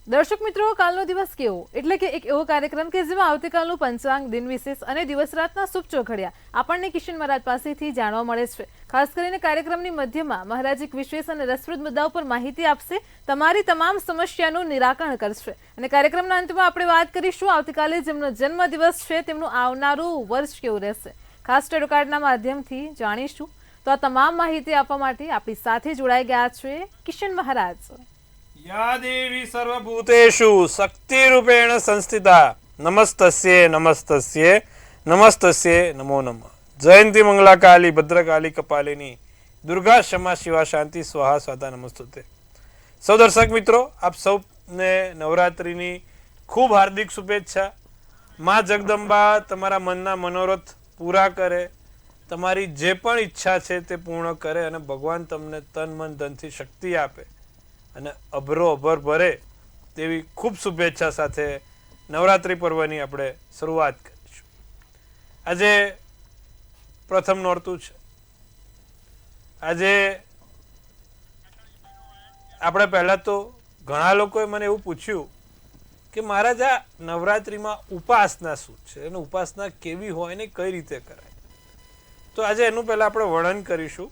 દર્શક મિત્રો, કાલનો દિવસ કેવો એટલે કે એક એવો કાર્યક્રમ કે જેમાં આવતીકાલનું પંચાંગ, દિન વિશેષ અને દિવસ રાતના શુભ ચોઘડિયા આપણને કિશન મહારાજ પાસેથી જાણવા મળે છે. ખાસ કરીને કાર્યક્રમની મધ્યમાં મહારાજ એક વિશેષ અને રસપ્રદ મુદ્દાઓ પર માહિતી આપશે, તમારી તમામ સમસ્યાનું નિરાકરણ કરશે. અને કાર્યક્રમના અંતમાં આપણે વાત કરીશું આવતીકાલે જેમનો જન્મદિવસ છે તેમનું આવનારું વર્ષ કેવું રહેશે. ખાસ ટેરો કાર્ડના માધ્યમથી જાણીશું. તો આ તમામ માહિતી આપવા માટે આપણી સાથે જોડાઈ ગયા છે કિશન મહારાજ. या देवी सर्वभूतेषु शक्तिरूपेण संस्थिता नमस्तस्ये नमस्तस्ये नमस्तस्ये नमो नमः. जयंती मंगला काली भद्रकाली कपालिनी दुर्गा क्षमा शिवा शांति स्वाहा स्वादा नमस्तुते. सौ दर्शक મિત્રો, આપ સૌને નવરાત્રિની ખૂબ હાર્દિક શુભેચ્છા. માં જગદંબા તમારા મનના મનોરથ પૂરા કરે, તમારી જે પણ ઈચ્છા છે તે પૂર્ણ કરે અને ભગવાન તમને તન મન ધનથી શક્તિ આપે અને અભરો અભર ભરે તેવી ખૂબ શુભેચ્છા સાથે નવરાત્રિ પર્વની આપણે શરૂઆત કરીશું. આજે પ્રથમ નોરતું છે. આજે આપણે પહેલાં તો ઘણા લોકોએ મને એવું પૂછ્યું કે મહારાજ આ નવરાત્રિમાં ઉપાસના શું છે અને ઉપાસના કેવી હોય ને કઈ રીતે કરાય. તો આજે એનું પહેલાં આપણે વર્ણન કરીશું,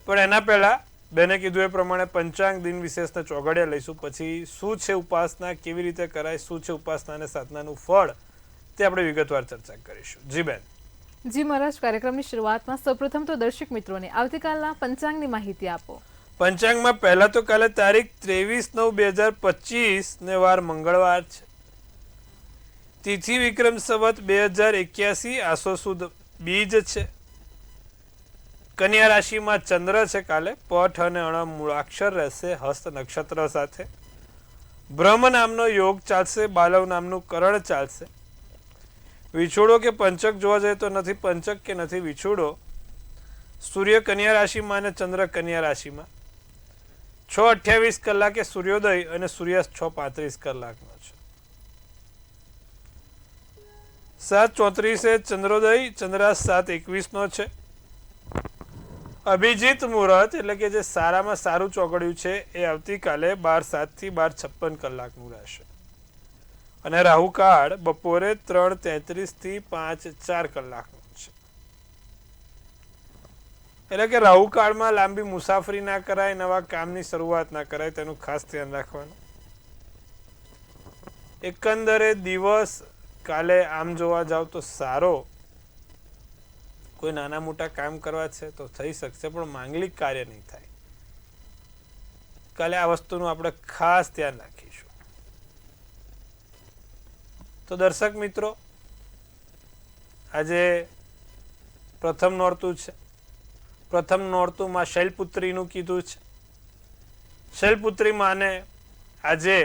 પણ એના પહેલાં બેને કીધું એ પ્રમાણે પંચાંગ, દિન વિશેષના ચોઘડિયા લઈશું. પછી શું છે ઉપાસના, કેવી રીતે કરાય, શું છે ઉપાસના અને સાધનાનું ફળ, તે આપણે વિગતવાર ચર્ચા કરીશું. જી બેન. જી મહારાજ, કાર્યક્રમની શરૂઆતમાં સૌપ્રથમ તો દર્શક મિત્રોને આવતીકાલના પંચાંગની માહિતી આપો. પંચાંગમાં પહેલા તો કાલે તારીખ 23/9/2025 ને વાર મંગળવાર છે. તિથિ વિક્રમ સંવત 2081 આસો સુદ બીજ છે. કન્યા રાશિમાં ચંદ્ર છે. કાલે પઠ અને અણ મૂળાક્ષર રહેશે હસ્ત નક્ષત્ર સાથે. બ્રહ્મ નામનો યોગ ચાલશે, બાલવ નામનું કરણ ચાલશે. વિછોડો કે પંચક જોવા જાય તો નથી પંચક કે નથી વિછોડો. સૂર્ય કન્યા રાશિમાં અને ચંદ્ર કન્યા રાશિમાં. 6:28 કલાકે સૂર્યોદય અને સૂર્યાસ્ત 6:35 કલાકનો છે. 7:34 ચંદ્રોદય, ચંદ્રાસ્ત 7:21 છે. અભિજીત મુહૂર્ત એટલે કે જે સારામાં સારું ચોગડ્યું છે એ આવતીકાલે 12:07 થી 12:56 કલાકનું રહેશે. અને રાહુકાળ બપોરે 3:33 થી 5:04 કલાકનું છે. એટલે કે રાહુકાળમાં લાંબી મુસાફરી ના કરાય, નવા કામની શરૂઆત ના કરાય, તેનું ખાસ ધ્યાન રાખવાનું. એકંદરે દિવસ કાલે આમ જોવા જાવ તો સારો. કોઈ નાના મોટા કામ કરવા છે તો થઈ શકશે, પણ માંગલિક કાર્ય નહીં થાય. કાલે આ વસ્તુનું આપણે ખાસ ધ્યાન રાખીશું. તો દર્શક મિત્રો, આજે પ્રથમ નોરતું છે. પ્રથમ નોરતુંમાં શૈલપુત્રીનું કીધું છે. શૈલપુત્રી માને આજે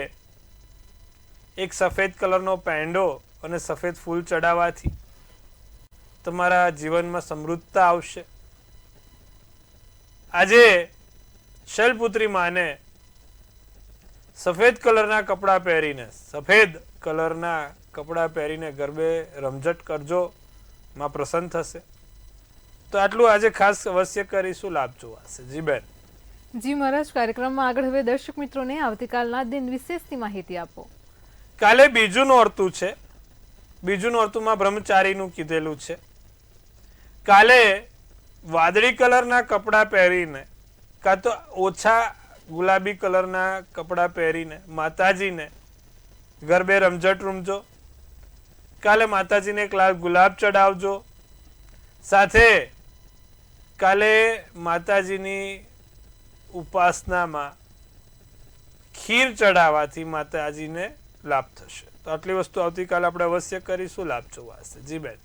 એક સફેદ કલરનો પેંડો અને સફેદ ફૂલ ચડાવવાથી તમારા જીવનમાં સમૃદ્ધતા આવશે. આજે શૈલપુત્રી માને સફેદ કલરના કપડાં પહેરીને ગરબે રમઝટ કરજો, માં પ્રસન્ન થશે. તો આટલું આજે ખાસ અવશ્ય કરીશું, લાભ જોવાશે. જી બેન. જી મહારાજ, કાર્યક્રમમાં આગળ હવે દર્શક મિત્રોને આવતીકાલના દિન વિશેષની માહિતી આપો. કાલે બીજું નોરતું છે. બીજું નોરતુંમાં બ્રહ્મચારીનું કીધેલું છે. કાલે વાદળી કલરના કપડાં પહેરીને કાં તો ઓછા ગુલાબી કલરના કપડાં પહેરીને માતાજીને ગરબે રમઝટ રમજો. કાલે માતાજીને એક લાલ ગુલાબ ચડાવજો. સાથે કાલે માતાજીની ઉપાસનામાં ખીર ચડાવવાથી માતાજીને લાભ થશે. તો આટલી વસ્તુ આવતીકાલે આપણે અવશ્ય કરીશું, લાભ જોવાશે. જી બેન.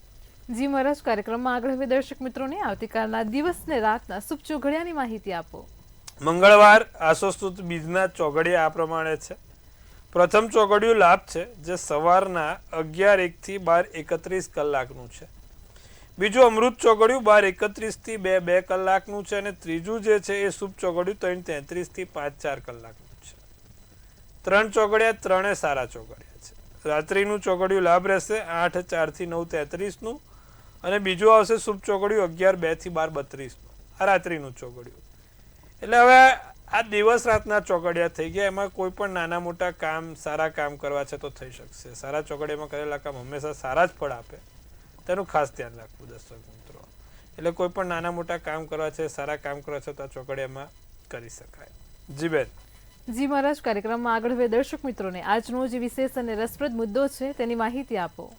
જી મહારાજ, કાર્યક્રમમાં આગળ હવે દર્શક મિત્રોને આવતીકાલના દિવસ ને રાતના શુભ ચોઘડિયાની માહિતી આપો. મંગળવાર આસો સુદ બીજના ચોઘડિયા આ પ્રમાણે છે. પ્રથમ ચોઘડિયું લાભ છે, જે સવારના 11:01 થી 12:31 કલાકનું છે. બીજું અમૃત ચોઘડિયું 12:31 થી 2:02 કલાકનું છે. અને ત્રીજું જે છે એ શુભ ચોઘડિયું 3:33 થી 5:04 કલાકનું છે. 3 ચોઘડિયા ત્રણે સારા ચોઘડિયા છે. રાત્રિનું ચોઘડિયું લાભ રહેશે 8:04 થી 9:33 નું. અને બીજું આવશે શુભ ચોઘડિયું 11:02 થી 12:32 નું. આ રાત્રિનું ચોઘડિયું. એટલે હવે આ દિવસ રાતના ચોકડિયા થઈ ગયા. એમાં કોઈ પણ નાના મોટા કામ સારા કામ કરવા છે તો થઈ શકશે. સારા ચોકડિયામાં કરેલા કામ હંમેશા સારા જ ફળ આપે, તેનું ખાસ ધ્યાન રાખવું દર્શક મિત્રો. એટલે કોઈ પણ નાના મોટા કામ કરવા છે, સારા કામ કરવા છે તો આ ચોકડિયામાં કરી શકાય. જી બેન. જી મહારાજ, કાર્યક્રમમાં આગળ હવે દર્શક મિત્રોને આજનો જે વિશેષ અને રસપ્રદ મુદ્દો છે તેની માહિતી આપો.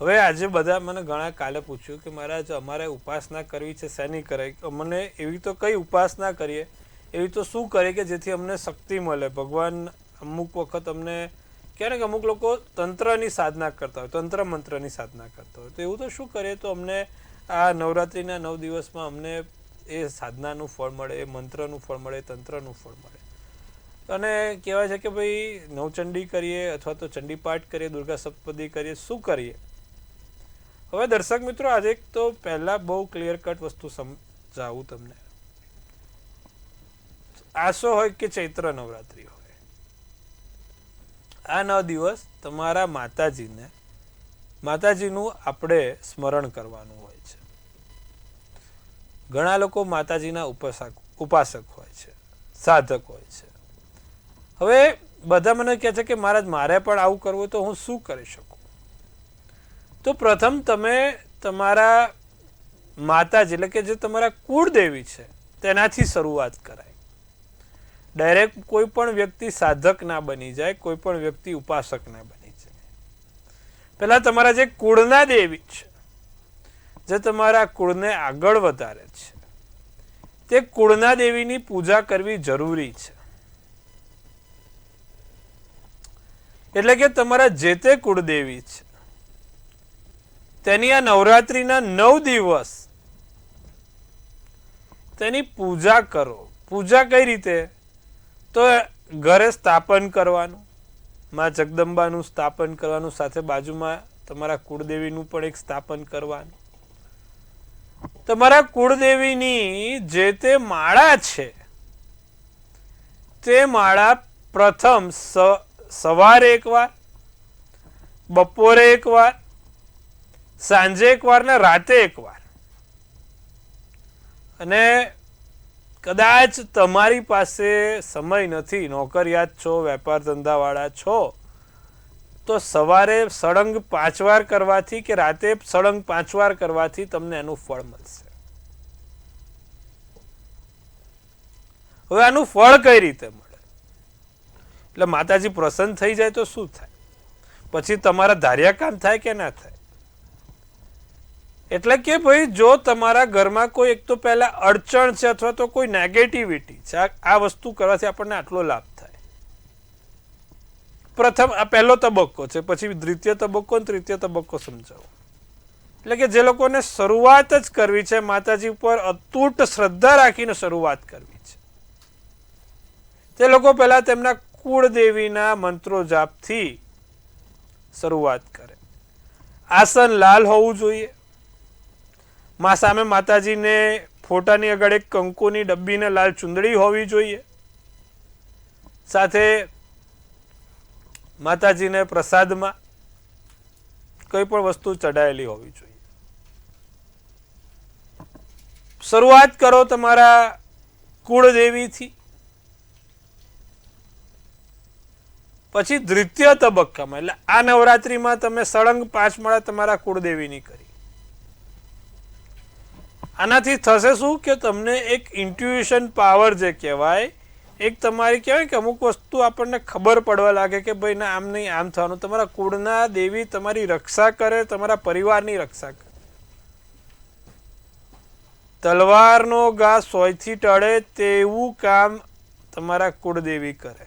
હવે આજે બધા મને ઘણા કાલે પૂછ્યું કે મહારાજ અમારે ઉપાસના કરવી છે, શેની કરે? મને એવી તો કઈ ઉપાસના કરીએ, એવી તો શું કરીએ કે જેથી અમને શક્તિ મળે? ભગવાન અમુક વખત અમને કહે કે અમુક લોકો તંત્રની સાધના કરતા હોય, તંત્ર મંત્રની સાધના કરતા હોય, તો એવું તો શું કરીએ તો અમને આ નવરાત્રિના 9 દિવસમાં અમને એ સાધનાનું ફળ મળે, એ મંત્રનું ફળ મળે, તંત્રનું ફળ મળે. અને કહેવાય છે કે ભાઈ નવચંડી કરીએ અથવા તો ચંડી પાઠ કરીએ, દુર્ગા સપ્તપદી કરીએ, શું કરીએ? હવે દર્શક મિત્રો, આજે તો પહેલા બહુ ક્લિયર કટ વસ્તુ સમજાવું તમને. આસો હોય કે ચૈત્ર નવરાત્રિ હોય, આ 9 દિવસ તમારા માતાજીનું આપણે સ્મરણ કરવાનું હોય છે. ઘણા લોકો માતાજીના ઉપાસક હોય છે, સાધક હોય છે. હવે બધા મને કહે છે કે મહારાજ મારે પણ આવું કરવું હોય તો હું શું કરી શકું? તો પ્રથમ તમે તમારા માતાજી એટલે કે જે તમારા કુળદેવી છે તેનાથી શરૂઆત કરાય. ડાયરેક્ટ કોઈ પણ વ્યક્તિ સાધક ના બની જાય, કોઈ પણ વ્યક્તિ ઉપાસક ના બની જાય. પેલા તમારા જે કુળના દેવી છે, જે તમારા કુળને આગળ વધારે છે, તે કુળના દેવીની પૂજા કરવી જરૂરી છે. એટલે કે તમારા જે તે કુળદેવી છે તેની આ નવરાત્રિના 9 દિવસ તેની પૂજા કરો. પૂજા કઈ રીતે? તો ઘરે સ્થાપન કરવાનું, માં જગદંબાનું સ્થાપન કરવાનું, સાથે બાજુમાં તમારા કુળદેવીનું પણ એક સ્થાપન કરવાનું. તમારા કુળદેવીની જે તે માળા છે તે માળા પ્રથમ સવારે એકવાર, બપોરે એકવાર, સાંજે એકવાર ને રાતે એકવાર. અને કદાચ તમારી પાસે સમય નથી, નોકરિયાત છો, વેપાર ધંધાવાળા છો, તો સવારે સળંગ 5 વાર કરવાથી કે રાતે સળંગ 5 વાર કરવાથી તમને એનું ફળ મળશે. હવે આનું ફળ કઈ રીતે મળે? એટલે માતાજી પ્રસન્ન થઈ જાય તો શું થાય? પછી તમારા ધાર્યા કામ થાય કે ના થાય? એટલે કે ભાઈ જો તમારા ઘરમાં કોઈ એક તો પહેલા અડચણ છે અથવા તો કોઈ નેગેટિવિટી છે, આ વસ્તુ કરવાથી આપણને આટલો લાભ થાય. પ્રથમ આ પહેલો તબક્કો છે, પછી દ્વિતીય તબક્કો અને તૃતીય તબક્કો સમજાવો. એટલે કે જે લોકોને શરૂઆત જ કરવી છે, માતાજી ઉપર અતૂટ શ્રદ્ધા રાખીને શરૂઆત કરવી છે, તે લોકો પહેલા તેમના કુળદેવીના મંત્રો જાપથી શરૂઆત કરે. આસન લાલ હોવું જોઈએ. સામે માતાજીને ફોટાની આગળ એક કંકુની ડબ્બીને લાલ ચુંદડી હોવી જોઈએ. સાથે માતાજીને પ્રસાદમાં કોઈ પણ વસ્તુ ચડાયેલી હોવી જોઈએ. શરૂઆત કરો તમારા કુળદેવીથી. પછી દ્વિતીય તબક્કામાં એટલે આ નવરાત્રિમાં તમે સળંગ 5 માળા તમારા કુળદેવીની કરી. આનાથી થશે શું કે તમને એક ઇન્ટ્યુશન પાવર જે કહેવાય, એક તમારી કહેવાય કે અમુક વસ્તુ આપણને ખબર પડવા લાગે કે ભાઈ ના આમ નહીં આમ થવાનું. તમારા કુળના દેવી તમારી રક્ષા કરે, તમારા પરિવારની રક્ષા કરે. તલવારનો ઘા સોયથી ટળે તેવું કામ તમારા કુળદેવી કરે.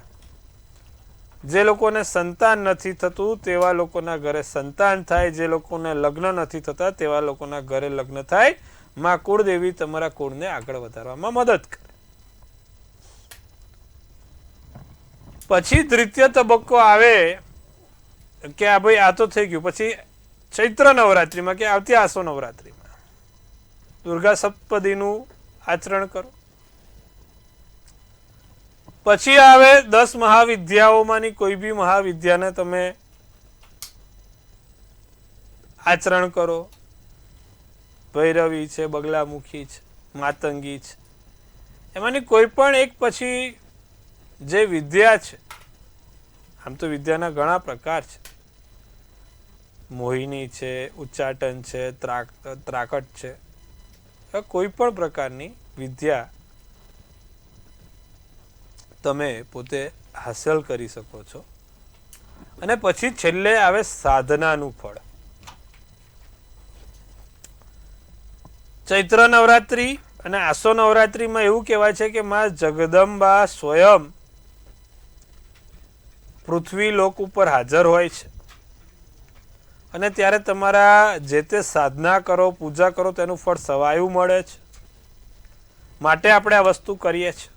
જે લોકોને સંતાન નથી થતું તેવા લોકોના ઘરે સંતાન થાય, જે લોકોને લગ્ન નથી થતા તેવા લોકોના ઘરે લગ્ન થાય. માં કુળદેવી તમારા કુળને આગળ વધારવામાં મદદ કરે. પછી દ્વિતીય તબક્કો આવે કે આ ભાઈ આ તો થઈ ગયું. પછી ચૈત્ર નવરાત્રિમાં કે આવતી આસો નવરાત્રિમાં દુર્ગા સપ્તપદીનું આચરણ કરો. પછી આવે 10 મહાવિદ્યાઓમાંની કોઈ બી મહાવિદ્યાને તમે આચરણ કરો. ભૈરવી છે, બગલામુખી છે, માતંગી છે, એમાંની કોઈ પણ એક પછી જે વિદ્યા છે, આમ તો વિદ્યાના ઘણા પ્રકાર છે, મોહિની છે, ઉચ્ચાટન છે, ત્રાકટ છે, કોઈ પણ પ્રકારની વિદ્યા તમે પોતે હાંસલ કરી શકો છો. અને પછી છેલ્લે આવે સાધનાનું ફળ. ચૈત્ર નવરાત્રી અને આસો નવરાત્રીમાં એવું કહેવાય છે કે માં જગદંબા સ્વયં પૃથ્વી લોક ઉપર હાજર હોય છે અને ત્યારે તમારા જે તે સાધના કરો, પૂજા કરો, તેનું ફળ સવાયું મળે છે. માટે આપણે આ વસ્તુ કરીએ છીએ.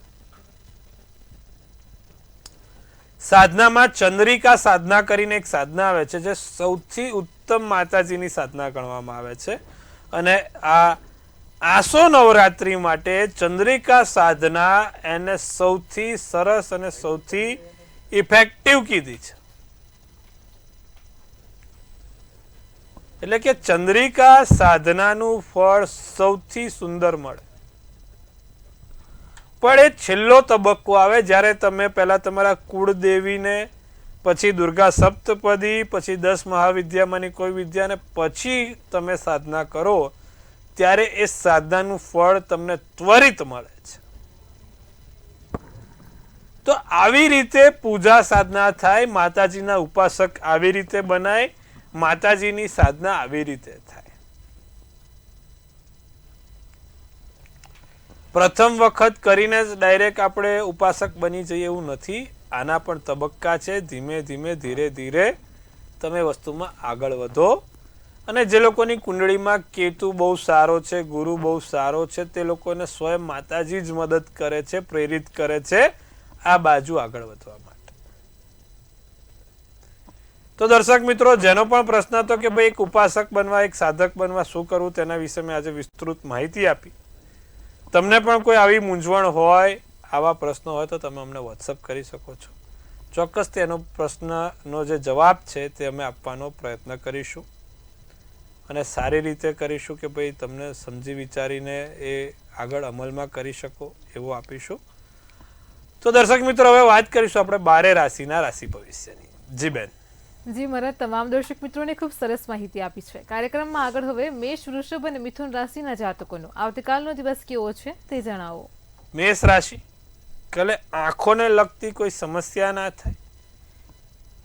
સાધનામાં ચંદ્રિકા સાધના કરીને એક સાધના આવે છે, જે સૌથી ઉત્તમ માતાજીની સાધના ગણવામાં આવે છે. અને આ આસો નવરાત્રી માટે ચંદ્રિકા સાધના એને સૌથી સરસ અને સૌથી ઇફેક્ટિવ કીધી છે. એટલે કે ચંદ્રિકા સાધનાનું ફળ સૌથી સુંદર મળે. પણ એ છેલ્લો તબક્કો આવે જ્યારે તમે પહેલા તમારા કુળદેવીને, પછી દુર્ગા સપ્તપદી, પછી 10 મહાવિદ્યામાંની કોઈ વિદ્યાને પછી તમે સાધના કરો, ત્યારે એ સાધનાનું ફળ તમને ત્વરિત મળે છે. તો આવી રીતે પૂજા સાધના થાય, માતાજીના ઉપાસક આવી રીતે બનાય, માતાજીની સાધના આવી રીતે થાય. પ્રથમ વખત કરીને જ ડાયરેક્ટ આપણે ઉપાસક બની જઈએ એવું નથી. આના પણ તબક્કા છે. ધીમે ધીમે ધીરે ધીરે તમે વસ્તુમાં આગળ વધો. અને જે લોકોની કુંડળીમાં કેતુ બહુ સારો છે, ગુરુ બહુ સારો છે, તે લોકોને સ્વયં માતાજી જ મદદ કરે છે, પ્રેરિત કરે છે આ બાજુ આગળ વધવા માટે. તો દર્શક મિત્રો, જેનો પણ પ્રશ્ન હતો કે ભાઈ એક ઉપાસક બનવા, એક સાધક બનવા શું કરવું, તેના વિશે મેં આજે વિસ્તૃત માહિતી આપી. તમને પણ કોઈ આવી મૂંઝવણ હોય, આવા પ્રશ્નો હોય તો તમે અમને વોટ્સઅપ કરી શકો છો. ચોક્કસ તેનો પ્રશ્નનો જે જવાબ છે તે અમે આપવાનો પ્રયત્ન કરીશું અને સારી રીતે કરીશું કે ભાઈ તમને સમજી વિચારીને એ આગળ અમલમાં કરી શકો એવું આપીશું. તો દર્શક મિત્રો, હવે વાત કરીશું આપણે 12 રાશિના રાશિ ભવિષ્યની. જી બેન. જી મહારાજ, તમામ દર્શક મિત્રોને ખૂબ સરસ માહિતી આપી છે. કાર્યક્રમમાં આગળ હવે મેષ, વૃષભ અને મિથુન રાશિના જાતકોનો આવતીકાલનો દિવસ કેવો છે તે જણાવો. મેષ રાશિ, કાલે આંખોને લગતી કોઈ સમસ્યા ના થાય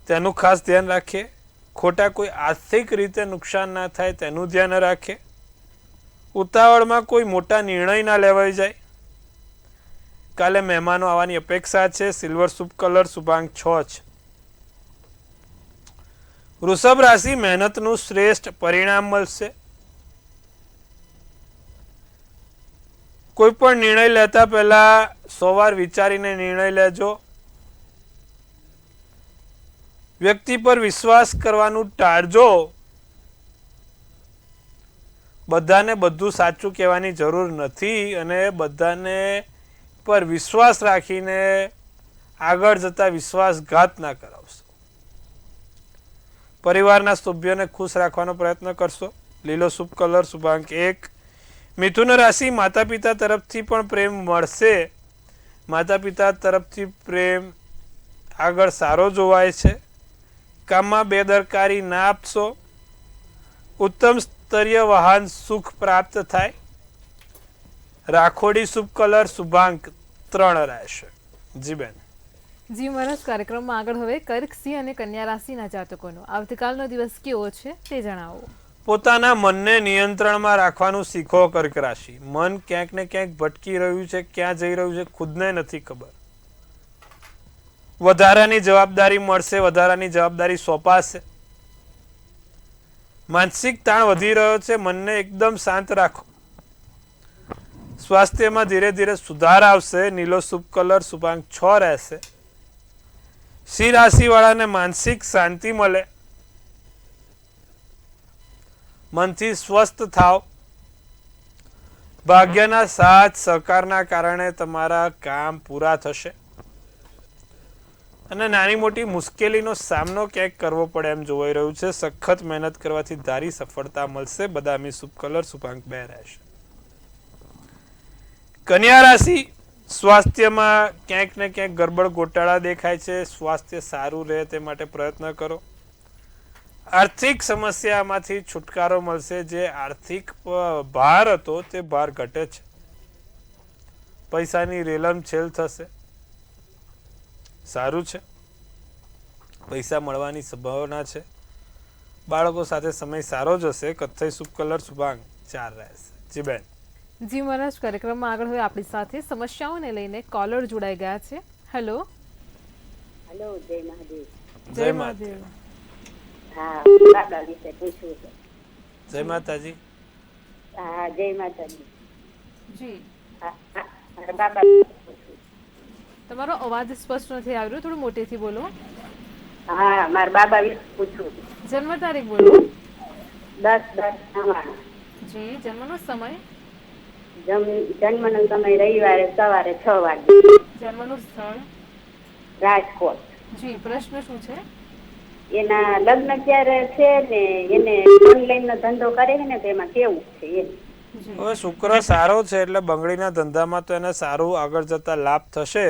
તેનું ખાસ ધ્યાન રાખીએ. ખોટા કોઈ આર્થિક રીતે નુકસાન ના થાય તેનું ધ્યાન રાખીએ. ઉતાવળમાં કોઈ મોટા નિર્ણય ના લેવાઈ જાય. કાલે મહેમાનો આવવાની અપેક્ષા છે. સિલ્વર શુભ કલર શુભાંક 6 છે. વૃષભ રાશિ, મહેનતનું શ્રેષ્ઠ પરિણામ મળશે. કોઈ પણ નિર્ણય લેતા પહેલા 100 વાર વિચારીને નિર્ણય લેજો. વ્યક્તિ પર વિશ્વાસ કરવાનું ટાળજો. બધાને બધું સાચું કહેવાની જરૂર નથી અને બધાને પર વિશ્વાસ રાખીને આગળ જતા વિશ્વાસઘાત ના કરાવશો. પરિવારના સભ્યોને ખુશ રાખવાનો પ્રયત્ન કરશો. લીલો શુભ કલર શુભાંક 1. મિથુન રાશિ, માતા પિતા તરફથી પણ પ્રેમ મળશે. માતા પિતા તરફથી પ્રેમ આગળ સારો જોવાય છે. કામમાં બેદરકારી ના આપશો. ઉત્તમ સ્તરીય વાહન સુખ પ્રાપ્ત થાય. રાખોડી શુભ કલર શુભાંક 3 રહેશે. જી બેન. જી મહારાજ, કાર્યક્રમમાં આગળ હવે કર્ક, સિંહ અને કન્યા રાશિના જાતકોનો આવતીકાલનો દિવસ કેવો છે તે જણાવો. પોતાના મનને નિયંત્રણમાં રાખવાનું શીખો. કર્ક રાશિ, મન ક્યાંક ને ક્યાંક ભટકી રહ્યું છે, ક્યાં જઈ રહ્યું છે ખુદને નથી ખબર. વધારાની જવાબદારી મળશે, વધારાની જવાબદારી સોંપાશે. માનસિક તાણ વધી રહ્યો છે, મનને એકદમ શાંત રાખો. સ્વાસ્થ્યમાં ધીરે ધીરે સુધાર આવશે. નીલો શુભ કલર શુભાંક 6 રહેશે. સિંહ રાશિ વાળાને માનસિક શાંતિ મળે. મનથી સ્વસ્થ થાવ. ભાગ્યના સાથ સહકારના કારણે તમારા કામ પૂરા થશે અને નાની મોટી મુશ્કેલીનો સામનો ક્યાંક કરવો પડે એમ જોવાઈ રહ્યું છે. સખત મહેનત કરવાથી ધારી સફળતા મળશે. બદામી શુભ કલર શુભાંક 2 રહેશે. કન્યા રાશિ, સ્વાસ્થ્યમાં ક્યાંક ને ક્યાંક ગરબડ ગોટાળા દેખાય છે. સ્વાસ્થ્ય સારું રહે તે માટે પ્રયત્ન કરો. આર્થિક સમસ્યામાંથી છુટકારો મળશે. જે આર્થિક ભાર હતો તે ભાર ઘટે છે. પૈસાની રેલમ છેલ થશે. સારું છે, પૈસા મળવાની સંભાવના છે. બાળકો સાથે સમય સારો જશે. કથ્થઈ શુભ કલર શુભાંગ 4 રહેશે. જી બેન. જી મહારાજ, કાર્યક્રમમાં આગળ હવે આપણી સાથે સમસ્યાઓને લઈને કોલર જોડાઈ ગયા છે. હેલો. હેલો, જય મહાદેવ. જય મહાદેવ. હા, બાબા વિશે પૂછવું છે. જય માતાજી. હા, જય માતાજી. જી, મારા બાબા વિશે પૂછવું. તમારો અવાજ સ્પષ્ટ નથી આવી રહ્યો, થોડું મોટેથી બોલો. હા, મારા બાબા વિશે પૂછવું. જન્મ તારીખ બોલો. 10/10/99. જી, જન્મનો સમય. જન્મનો સમય રવિવારે સવારે 6 વાગે. જન્મનું સ્થળ. રાજકોટ. જી, પ્રશ્ન શું છે? એના લગ્ન ક્યારે છે ને એને ઓનલાઈન નો ધંધો કરે છે ને તેમાં કેવું છે એમ. હવે શુક્ર સારો છે એટલે બંગડીના ધંધામાં તો એને સારું આગળ જતા લાભ થશે.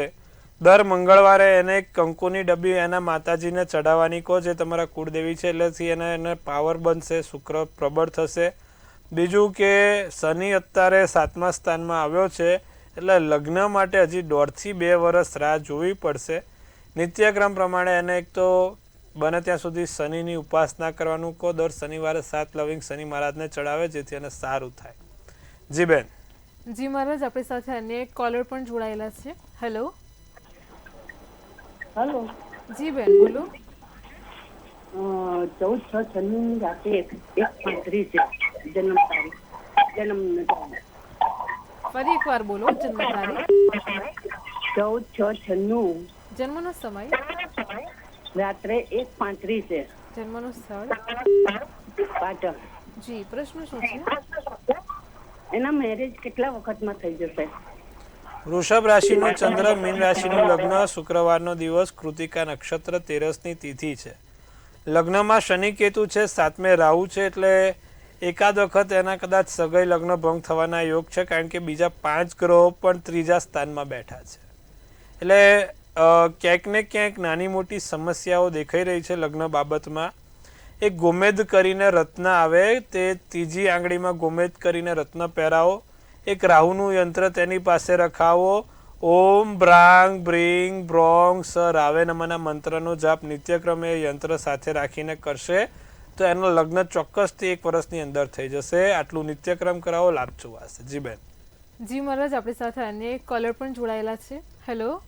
દર મંગળવારે એને એક કંકુની ડબ્બી એના માતાજીને ચડાવવાની કહો, જે તમારા કુળદેવી છે, એટલેથી એને પાવર બનશે, શુક્ર પ્રબળ થશે. બીજું કે શનિ અત્યારે 7મા સ્થાનમાં આવ્યો છે એટલે લગ્ન માટે હજી 1.5 થી 2 વર્ષ રાહ જોવી પડશે. નિત્યક્રમ પ્રમાણે એને એક તો બને ત્યાં સુધી શનિની ઉપાસના કરવાનું કહો. દર શનિવારે 7 લવિંગ શનિ મહારાજને ચડાવે, જેથી એને સારું થાય. જી બેન. જી મહારાજ, આપણી સાથે અન્ય એક કોલર પણ જોડાયેલા છે. હેલો. હેલો. જી બેન, બોલો. 14/6/96 રાતે 1:35 છે જન્મ તારીખ. ફરી એકવાર બોલો. જન્મ તારીખ. 14/6/96. જન્મનો સમય. રાત્રે 1:35 છે. જન્મનું સ્થળ. પાટણ. જી, પ્રશ્ન શું છે? એના મેરેજ કેટલા વખતમાં થઈ જશે? વૃષભ રાશિનો ચંદ્ર, મીન રાશિનું લગ્ન, શુક્રવારનો દિવસ, કૃતિકા નક્ષત્ર, 13ની તિથિ છે. લગ્નમાં શનિ કેતુ છે, 7મે રાહુ છે, એટલે એકાદ વખત એના કદાચ સગાઈ લગ્ન ભંગ થવાના યોગ છે, કારણ કે બીજા 5 ગ્રહો પણ 3જા સ્થાનમાં બેઠા છે. એટલે ક્યાંક ને ક્યાંક નાની મોટી સમસ્યાઓ દેખાઈ રહી છે લગ્ન બાબતમાં. એક ગોમેદ કરીને રત્ન આવે, તે 3જી આંગળીમાં ગોમેદ કરીને રત્ન પહેરાવો. એક રાહુનું યંત્ર તેની પાસે રખાવો. ઓમ બ્રાંગ બ્રિંગ બ્રોંગ સ રાવે નમના મંત્રનો જાપ નિત્યક્રમે યંત્ર સાથે રાખીને કરશે તો એનો લગ્ન ચોક્કસથી 1 વર્ષની અંદર થઈ જશે. આટલું નિત્યક્રમ કરાવો, લાભ જોવાશે. જી બેન. જી મહારાજ, આપણી સાથે અન્ય એક કોલર પણ જોડાયેલા છે. હેલો.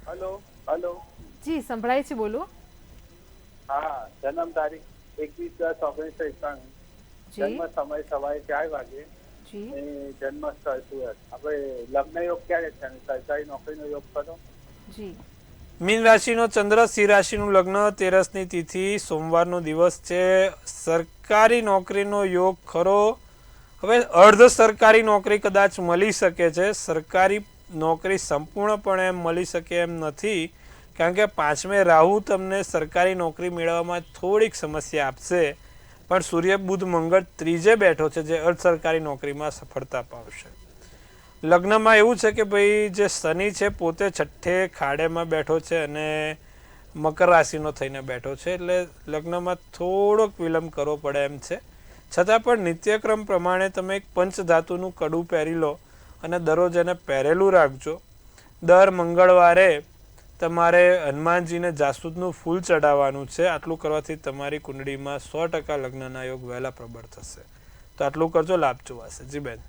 હેલો. હેલો. જી, સંભળાય છે, બોલો. હા, જન્મ તારીખ 21/10/1991. જી. જન્મ સમય સવારે 4 વાગે. જી. જન્મ સ્થળ સુરત. આપણે લગ્ન યોગ ક્યારે છે અને સરકારી નોકરીનો યોગ કરો? જી. મીન રાશિનો ચંદ્ર, સિંહ રાશિનું લગ્ન, 13ની તિથિ, સોમવારનો દિવસ છે. સરકારી નોકરીનો યોગ ખરો. હવે અર્ધ સરકારી નોકરી કદાચ મળી શકે છે. સરકારી નોકરી સંપૂર્ણપણે મળી શકે એમ નથી, કારણ કે 5મે રાહુ તમને સરકારી નોકરી મેળવવામાં થોડીક સમસ્યા આપશે. પણ સૂર્ય બુધ મંગળ 3જે બેઠો છે, જે અર્ધ સરકારી નોકરીમાં સફળતા પાવશે. લગ્નમાં એવું છે કે ભાઈ જે શનિ છે પોતે 6ઠે ખાડેમાં બેઠો છે અને મકર રાશિનો થઈને બેઠો છે, એટલે લગ્નમાં થોડોક વિલંબ કરવો પડે એમ છે. છતાં પણ નિત્યક્રમ પ્રમાણે તમે એક પંચધાતુનું કડું પહેરી લો અને દરરોજ એને પહેરેલું રાખજો. દર મંગળવારે તમારે હનુમાનજીને જાસૂદનું ફૂલ ચડાવવાનું છે. આટલું કરવાથી તમારી કુંડળીમાં 100% લગ્નના યોગ વહેલા પ્રબળ થશે. તો આટલું કરજો, લાભ જોવાશે. જી બેન.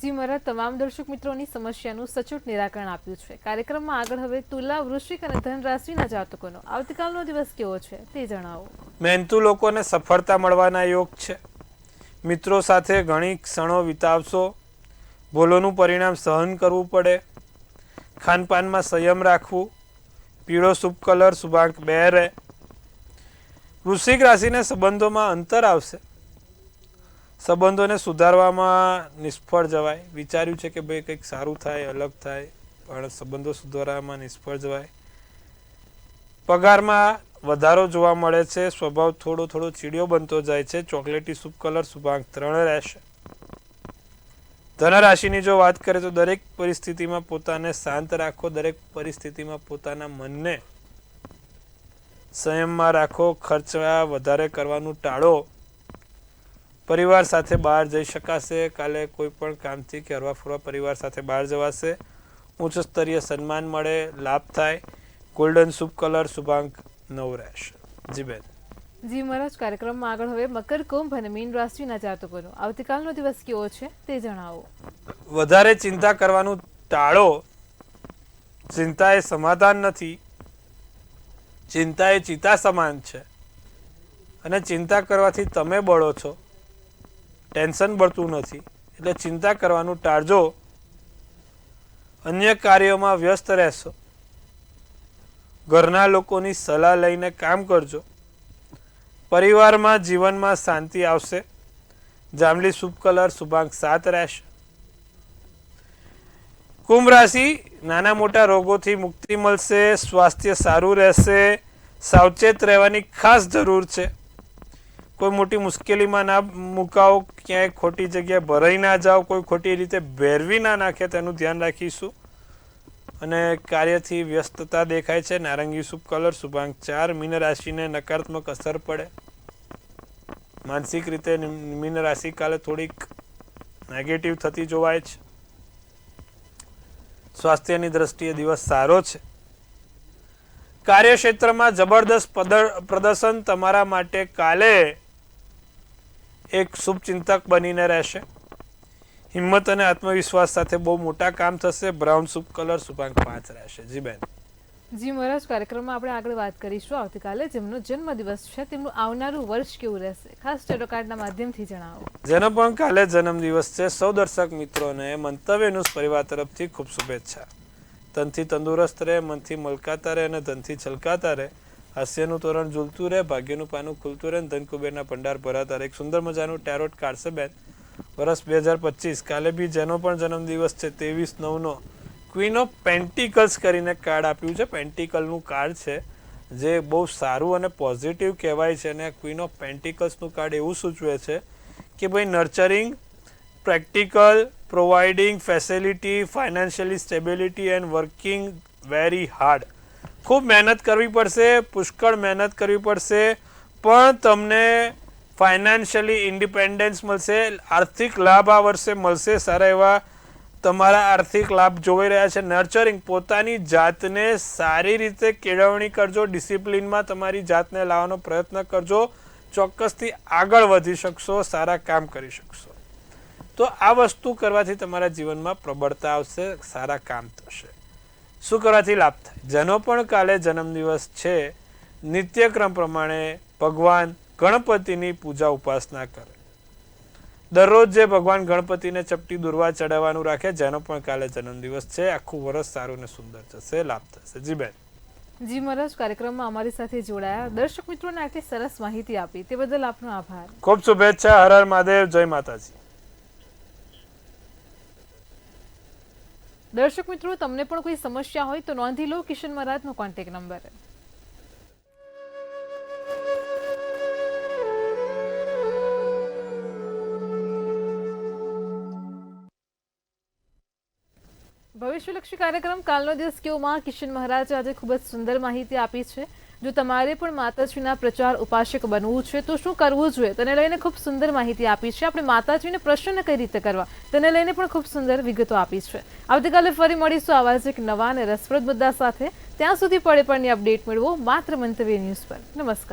જી મહારાજ, તમામ દર્શક મિત્રોની સમસ્યાનું સચોટ નિરાકરણ આપ્યું છે. કાર્યક્રમમાં આગળ હવે તુલા, વૃશ્ચિક અને ધન રાશિના જાતકોનો આવતીકાલનો દિવસ કેવો છે તે જણાવો. મહેનતુ લોકોને સફળતા મળવાના યોગ છે. મિત્રો સાથે ઘણી ક્ષણો વિતાવશો. ભૂલોનું પરિણામ સહન કરવું પડે. ખાનપાનમાં સંયમ રાખવું. પીળો શુભ કલર શુભાંક 2 રહે. વૃશ્ચિક રાશિના સંબંધોમાં અંતર આવશે. સંબંધોને સુધારવામાં નિષ્ફળ જવાય. વિચાર્યું છે કે ભાઈ કંઈક સારું થાય, અલગ થાય, પણ સંબંધો સુધારવામાં નિષ્ફળ જવાય. પગારમાં વધારો જોવા મળે છે. સ્વભાવ થોડો ચીડિયો બનતો જાય છે. ચોકલેટી શુભ કલર શુભાંક 3 રહેશે. ધનરાશિની જો વાત કરીએ તો દરેક પરિસ્થિતિમાં પોતાને શાંત રાખો, દરેક પરિસ્થિતિમાં પોતાના મનને સંયમમાં રાખો, ખર્ચા વધારે કરવાનું ટાળો. પરિવાર સાથે બહાર જઈ શકાશે. કાલે કોઈ પણ કામથી કે હરવા ફરવા પરિવાર સાથે બહાર જવાશે. ઉચ્ચ સ્તરીય સન્માન મળે, લાભ થાય. ગોલ્ડન શુભ કલર શુભાંક 9 રહેશે. જી બેન. જી મહારાજ, કાર્યક્રમમાં આગળ હવે મકર, કુંભ અને મીન રાશિના જાતકોનો આવતીકાલનો દિવસ કેવો છે તે જણાવો. વધારે ચિંતા કરવાનું ટાળો. ચિંતા એ સમાધાન નથી. ચિંતા એ ચિતા સમાન છે અને ચિંતા કરવાથી તમે બળો છો, ટેન્શન બળતું નથી. એટલે ચિંતા કરવાનું ટાળજો. અન્ય કાર્યોમાં વ્યસ્ત રહેશો. ઘરના લોકોની સલાહ લઈને કામ કરજો. પરિવારમાં જીવનમાં શાંતિ આવશે. જાંબલી શુભ કલર શુભાંક 7 રહેશે. કુંભ રાશિ, નાના મોટા રોગોથી મુક્તિ મળશે. સ્વાસ્થ્ય સારું રહેશે. સાવચેત રહેવાની ખાસ જરૂર છે. કોઈ મોટી મુશ્કેલીમાં ના મુકાઓ, ક્યાંય ખોટી જગ્યાએ ભરાઈ ના જાઓ, કોઈ ખોટી રીતે ભેરવી ના નાખે તેનું ધ્યાન રાખીશું. અને કાર્યથી વ્યસ્તતા દેખાય છે. નારંગી શુભ કલર શુભાંક 4. મીન રાશિને નકારાત્મક અસર પડે. માનસિક રીતે મીન રાશિ કાલે થોડીક નેગેટિવ થતી જોવાય છે. સ્વાસ્થ્યની દ્રષ્ટિએ દિવસ સારો છે. કાર્યક્ષેત્રમાં જબરદસ્ત પ્રદર્શન તમારા માટે કાલે એક શુભચિંતક બનીને રહેશે. હિંમત અને આત્મવિશ્વાસ સાથે બહુ મોટા કામ થશે. બ્રાઉન શુભ કલર શુભાંક 5 રહેશે. જી બેન. જી મહારાજ, કાર્યક્રમમાં આપણે આગળ વાત કરીશું આવતીકાલે જેમનો જન્મદિવસ છે તેમનું આવનારું વર્ષ કેવું રહેશે, ખાસ ટેરો કાર્ડના માધ્યમથી જણાવો. જેનો પણ કાલે જન્મદિવસ છે સૌ દર્શક મિત્રોને મંતવ્ય ન્યૂઝ પરિવાર તરફથી ખૂબ શુભેચ્છા. તનથી તંદુરસ્ત રહે, મનથી મલકાતા રહે અને ધનથી છલકાતા રહે. હાસ્યનું તોરણ ઝૂલતું રહે, ભાગ્યનું પાનું ખુલતું રહે, ધન કુબેરના ભંડાર ભરાતા રહે. એક સુંદર મજાનું ટેરોટ કાર્ડ છે બેન. વર્ષ 2025 કાલે બી જેનો પણ જન્મદિવસ છે 23/9 ક્વીન ઓફ પેન્ટિકલ્સ કરીને કાર્ડ આપ્યું છે. પેન્ટિકલનું કાર્ડ છે જે બહુ સારું અને પોઝિટિવ કહેવાય છે. અને ક્વીન ઓફ પેન્ટિકલ્સનું કાર્ડ એવું સૂચવે છે કે ભાઈ nurturing, practical, providing facility, financially stability and working very hard. ખૂબ મહેનત કરવી પડશે, પુષ્કળ મહેનત કરવી પડશે, પણ તમને ફાઇનાન્શિયલી ઇન્ડિપેન્ડન્સ મળશે. આર્થિક લાભ આ વર્ષે મળશે. સારા એવા તમારા આર્થિક લાભ જોઈ રહ્યા છે. નર્ચરિંગ, પોતાની જાતને સારી રીતે કેળવણી કરજો. ડિસિપ્લિનમાં તમારી જાતને લાવવાનો પ્રયત્ન કરજો. ચોક્કસથી આગળ વધી શકશો, સારા કામ કરી શકશો. તો આ વસ્તુ કરવાથી તમારા જીવનમાં પ્રબળતા આવશે, સારા કામ થશે. શું કરવાથી લાભ થાય? જેનો પણ કાલે જન્મદિવસ છે નિત્યક્રમ પ્રમાણે ભગવાન ગણપતિની પૂજા ઉપાસના કરે. દરરોજ જે ભગવાન ગણપતિને ચપટી દુર્વા ચડાવવાનું રાખે. જેનો પણ કાલે જન્મદિવસ છે આખું વર્ષ સારું ને સુંદર જશે, લાભ થશે. જી બેન. જી મહારાજ, કાર્યક્રમમાં અમારી સાથે જોડાયા, દર્શક મિત્રોને આટલી સરસ માહિતી આપી તે બદલ આપનો આભાર. ખૂબ શુભેચ્છા. હર હર મહાદેવ. જય માતાજી. દર્શક મિત્રો, તમને પણ કોઈ સમસ્યા હોય તો નોંધી લો કિશન મહારાજનો કોન્ટેક્ટ નંબર. ભવિષ્યલક્ષી કાર્યક્રમ કાલનો દિવસ કેવોમાં કિશન મહારાજે આજે ખૂબ જ સુંદર માહિતી આપી છે. જો તમારે પણ માતાજીના પ્રચાર ઉપાસક બનવું છે તો શું કરવું જોઈએ તેને લઈને ખૂબ સુંદર માહિતી આપી છે. આપણે માતાજીને પ્રસન્ન કઈ રીતે કરવા તેને લઈને પણ ખૂબ સુંદર વિગતો આપી છે. આવતીકાલે ફરી મળીશું આવા જ એક નવા અને રસપ્રદ મુદ્દા સાથે. ત્યાં સુધી પડે પણની અપડેટ મેળવો માત્ર મંતવ્ય ન્યૂઝ પર. નમસ્કાર.